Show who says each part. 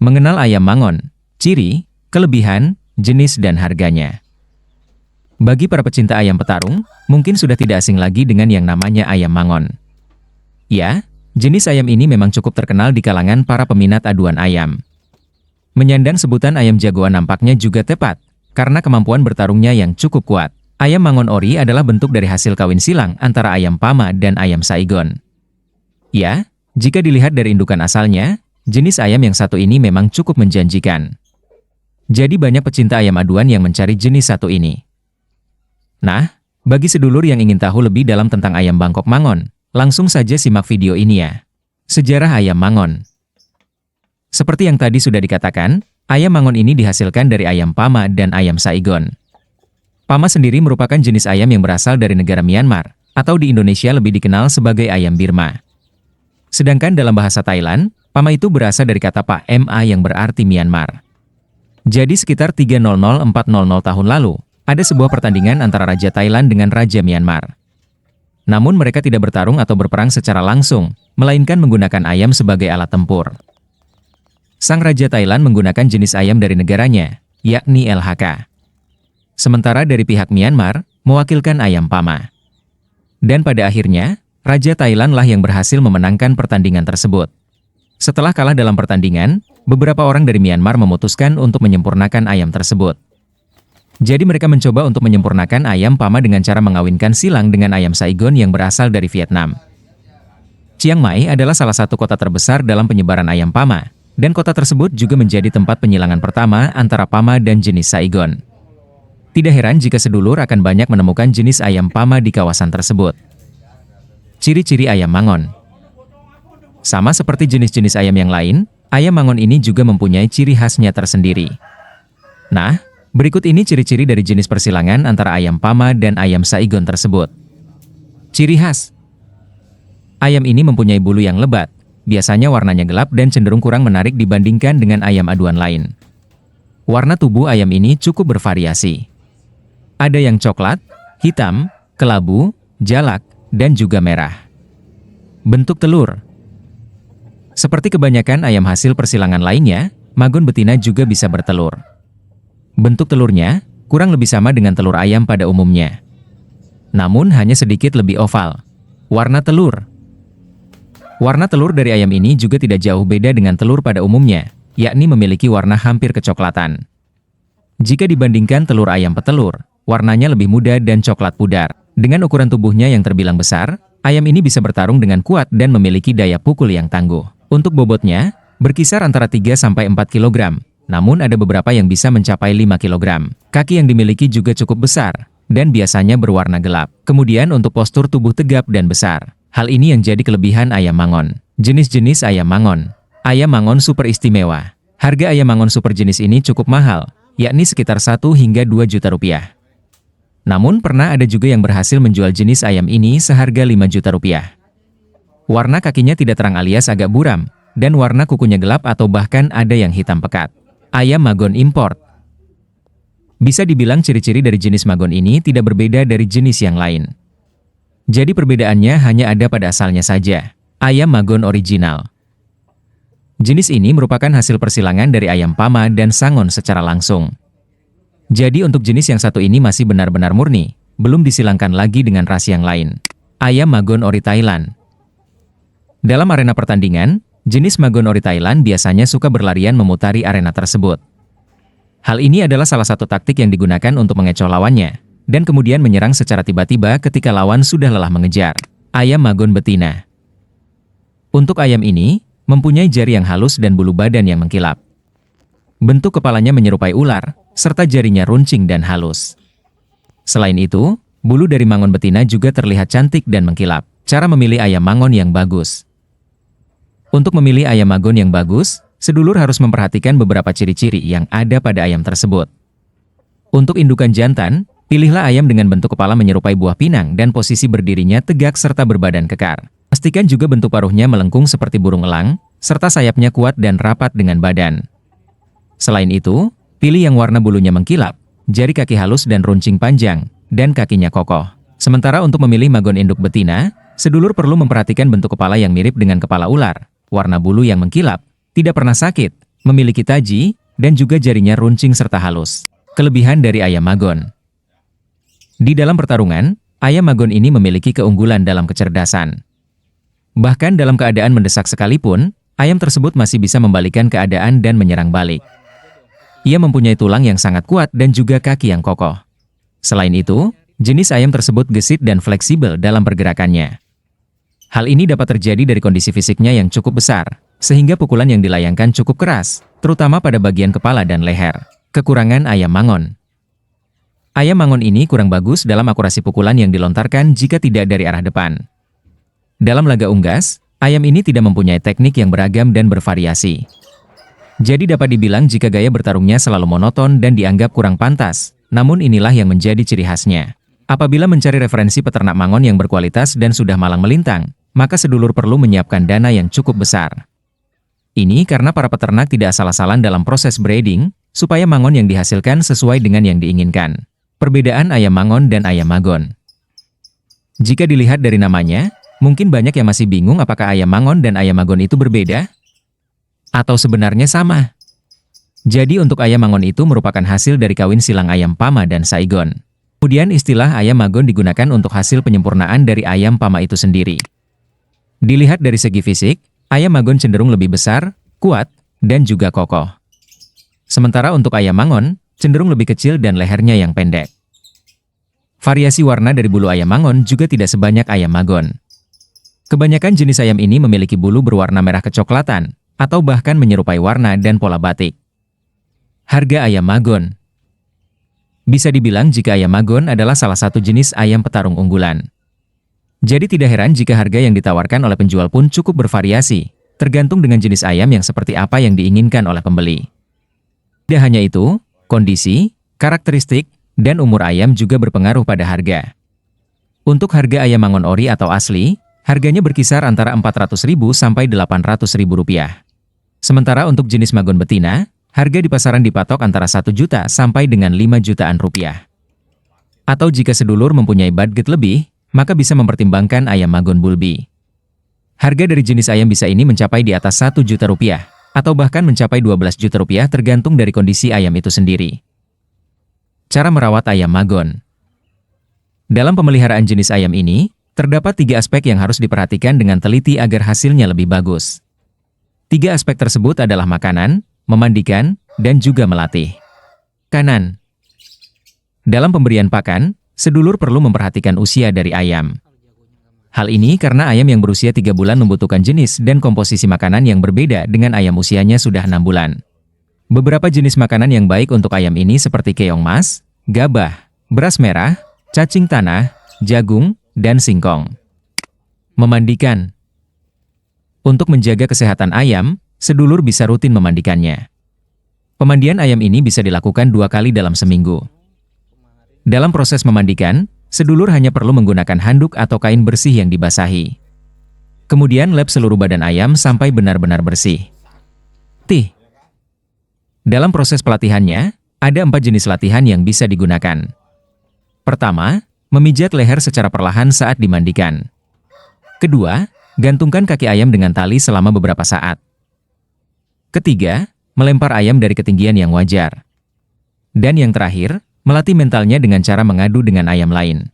Speaker 1: Mengenal ayam mangon, ciri, kelebihan, jenis dan harganya. Bagi para pecinta ayam petarung, mungkin sudah tidak asing lagi dengan yang namanya ayam mangon. Ya, jenis ayam ini memang cukup terkenal di kalangan para peminat aduan ayam. Menyandang sebutan ayam jagoan nampaknya juga tepat, karena kemampuan bertarungnya yang cukup kuat. Ayam mangon ori adalah bentuk dari hasil kawin silang antara ayam Pama dan ayam Saigon. Ya, jika dilihat dari indukan asalnya, jenis ayam yang satu ini memang cukup menjanjikan. Jadi banyak pecinta ayam aduan yang mencari jenis satu ini. Nah, bagi sedulur yang ingin tahu lebih dalam tentang ayam Bangkok mangon, langsung saja simak video ini ya. Sejarah ayam mangon. Seperti yang tadi sudah dikatakan, ayam mangon ini dihasilkan dari ayam Pama dan ayam Saigon. Pama sendiri merupakan jenis ayam yang berasal dari negara Myanmar, atau di Indonesia lebih dikenal sebagai ayam Birma. Sedangkan dalam bahasa Thailand, Pama itu berasal dari kata Pa-Ma yang berarti Myanmar. Jadi sekitar 300-400 tahun lalu, ada sebuah pertandingan antara Raja Thailand dengan Raja Myanmar. Namun mereka tidak bertarung atau berperang secara langsung, melainkan menggunakan ayam sebagai alat tempur. Sang Raja Thailand menggunakan jenis ayam dari negaranya, yakni LHK. Sementara dari pihak Myanmar, mewakilkan ayam Pama. Dan pada akhirnya, Raja Thailand lah yang berhasil memenangkan pertandingan tersebut. Setelah kalah dalam pertandingan, beberapa orang dari Myanmar memutuskan untuk menyempurnakan ayam tersebut. Jadi mereka mencoba untuk menyempurnakan ayam Pama dengan cara mengawinkan silang dengan ayam Saigon yang berasal dari Vietnam. Chiang Mai adalah salah satu kota terbesar dalam penyebaran ayam Pama, dan kota tersebut juga menjadi tempat penyilangan pertama antara Pama dan jenis Saigon. Tidak heran jika sedulur akan banyak menemukan jenis ayam Pama di kawasan tersebut. Ciri-ciri ayam mangon. Sama seperti jenis-jenis ayam yang lain, ayam mangon ini juga mempunyai ciri khasnya tersendiri. Nah, berikut ini ciri-ciri dari jenis persilangan antara ayam Pama dan ayam Saigon tersebut. Ciri khas. Ayam ini mempunyai bulu yang lebat, biasanya warnanya gelap dan cenderung kurang menarik dibandingkan dengan ayam aduan lain. Warna tubuh ayam ini cukup bervariasi. Ada yang coklat, hitam, kelabu, jalak, dan juga merah. Bentuk telur. Seperti kebanyakan ayam hasil persilangan lainnya, magon betina juga bisa bertelur. Bentuk telurnya kurang lebih sama dengan telur ayam pada umumnya. Namun hanya sedikit lebih oval. Warna telur. Warna telur dari ayam ini juga tidak jauh beda dengan telur pada umumnya, yakni memiliki warna hampir kecoklatan. Jika dibandingkan telur ayam petelur, warnanya lebih muda dan coklat pudar. Dengan ukuran tubuhnya yang terbilang besar, ayam ini bisa bertarung dengan kuat dan memiliki daya pukul yang tangguh. Untuk bobotnya, berkisar antara 3-4 kg, namun ada beberapa yang bisa mencapai 5 kg. Kaki yang dimiliki juga cukup besar, dan biasanya berwarna gelap. Kemudian untuk postur tubuh tegap dan besar. Hal ini yang jadi kelebihan ayam mangon. Jenis-jenis ayam mangon. Ayam mangon super istimewa. Harga ayam mangon super jenis ini cukup mahal, yakni sekitar 1 hingga 2 juta rupiah. Namun pernah ada juga yang berhasil menjual jenis ayam ini seharga 5 juta rupiah. Warna kakinya tidak terang alias agak buram, dan warna kukunya gelap atau bahkan ada yang hitam pekat. Ayam magon import. Bisa dibilang ciri-ciri dari jenis magon ini tidak berbeda dari jenis yang lain. Jadi perbedaannya hanya ada pada asalnya saja. Ayam magon original. Jenis ini merupakan hasil persilangan dari ayam Pama dan Sangon secara langsung. Jadi untuk jenis yang satu ini masih benar-benar murni, belum disilangkan lagi dengan ras yang lain. Ayam magon ori Thailand. Dalam arena pertandingan, jenis magon ori Thailand biasanya suka berlarian memutari arena tersebut. Hal ini adalah salah satu taktik yang digunakan untuk mengecoh lawannya, dan kemudian menyerang secara tiba-tiba ketika lawan sudah lelah mengejar. Ayam magon betina. Untuk ayam ini, mempunyai jari yang halus dan bulu badan yang mengkilap. Bentuk kepalanya menyerupai ular, serta jarinya runcing dan halus. Selain itu, bulu dari mangon betina juga terlihat cantik dan mengkilap. Cara memilih ayam mangon yang bagus. Untuk memilih ayam magon yang bagus, sedulur harus memperhatikan beberapa ciri-ciri yang ada pada ayam tersebut. Untuk indukan jantan, pilihlah ayam dengan bentuk kepala menyerupai buah pinang dan posisi berdirinya tegak serta berbadan kekar. Pastikan juga bentuk paruhnya melengkung seperti burung elang, serta sayapnya kuat dan rapat dengan badan. Selain itu, pilih yang warna bulunya mengkilap, jari kaki halus dan runcing panjang, dan kakinya kokoh. Sementara untuk memilih magon induk betina, sedulur perlu memperhatikan bentuk kepala yang mirip dengan kepala ular, warna bulu yang mengkilap, tidak pernah sakit, memiliki taji, dan juga jarinya runcing serta halus. Kelebihan dari ayam magon. Di dalam pertarungan, ayam magon ini memiliki keunggulan dalam kecerdasan. Bahkan dalam keadaan mendesak sekalipun, ayam tersebut masih bisa membalikkan keadaan dan menyerang balik. Ia mempunyai tulang yang sangat kuat dan juga kaki yang kokoh. Selain itu, jenis ayam tersebut gesit dan fleksibel dalam pergerakannya. Hal ini dapat terjadi dari kondisi fisiknya yang cukup besar, sehingga pukulan yang dilayangkan cukup keras, terutama pada bagian kepala dan leher. Kekurangan ayam mangon. Ayam mangon ini kurang bagus dalam akurasi pukulan yang dilontarkan jika tidak dari arah depan. Dalam laga unggas, ayam ini tidak mempunyai teknik yang beragam dan bervariasi. Jadi dapat dibilang jika gaya bertarungnya selalu monoton dan dianggap kurang pantas, namun inilah yang menjadi ciri khasnya. Apabila mencari referensi peternak mangon yang berkualitas dan sudah malang melintang, maka sedulur perlu menyiapkan dana yang cukup besar. Ini karena para peternak tidak asal-asalan dalam proses breeding, supaya mangon yang dihasilkan sesuai dengan yang diinginkan. Perbedaan ayam mangon dan ayam magon. Jika dilihat dari namanya, mungkin banyak yang masih bingung apakah ayam mangon dan ayam magon itu berbeda? Atau sebenarnya sama? Jadi untuk ayam mangon itu merupakan hasil dari kawin silang ayam Pama dan Saigon. Kemudian istilah ayam magon digunakan untuk hasil penyempurnaan dari ayam Pama itu sendiri. Dilihat dari segi fisik, ayam magon cenderung lebih besar, kuat, dan juga kokoh. Sementara untuk ayam mangon, cenderung lebih kecil dan lehernya yang pendek. Variasi warna dari bulu ayam mangon juga tidak sebanyak ayam magon. Kebanyakan jenis ayam ini memiliki bulu berwarna merah kecoklatan, atau bahkan menyerupai warna dan pola batik. Harga ayam magon. Bisa dibilang jika ayam magon adalah salah satu jenis ayam petarung unggulan. Jadi tidak heran jika harga yang ditawarkan oleh penjual pun cukup bervariasi, tergantung dengan jenis ayam yang seperti apa yang diinginkan oleh pembeli. Tidak hanya itu, kondisi, karakteristik, dan umur ayam juga berpengaruh pada harga. Untuk harga ayam mangon ori atau asli, harganya berkisar antara Rp400.000 sampai Rp800.000. Sementara untuk jenis magon betina, harga di pasaran dipatok antara 1 juta sampai dengan 5 jutaan rupiah. Atau jika sedulur mempunyai budget lebih, maka bisa mempertimbangkan ayam magon bulbi. Harga dari jenis ayam bisa ini mencapai di atas 1 juta rupiah, atau bahkan mencapai 12 juta rupiah tergantung dari kondisi ayam itu sendiri. Cara merawat ayam magon. Dalam pemeliharaan jenis ayam ini, terdapat 3 aspek yang harus diperhatikan dengan teliti agar hasilnya lebih bagus. 3 aspek tersebut adalah makanan, memandikan, dan juga melatih. Kanan. Dalam pemberian pakan, sedulur perlu memperhatikan usia dari ayam. Hal ini karena ayam yang berusia 3 bulan membutuhkan jenis dan komposisi makanan yang berbeda dengan ayam usianya sudah 6 bulan. Beberapa jenis makanan yang baik untuk ayam ini seperti keong mas, gabah, beras merah, cacing tanah, jagung, dan singkong. Memandikan. Untuk menjaga kesehatan ayam, sedulur bisa rutin memandikannya. Pemandian ayam ini bisa dilakukan 2 kali dalam seminggu. Dalam proses memandikan, sedulur hanya perlu menggunakan handuk atau kain bersih yang dibasahi. Kemudian lap seluruh badan ayam sampai benar-benar bersih. Dalam proses pelatihannya, ada 4 jenis latihan yang bisa digunakan. Pertama, memijat leher secara perlahan saat dimandikan. Kedua, gantungkan kaki ayam dengan tali selama beberapa saat. Ketiga, melempar ayam dari ketinggian yang wajar. Dan yang terakhir, melatih mentalnya dengan cara mengadu dengan ayam lain.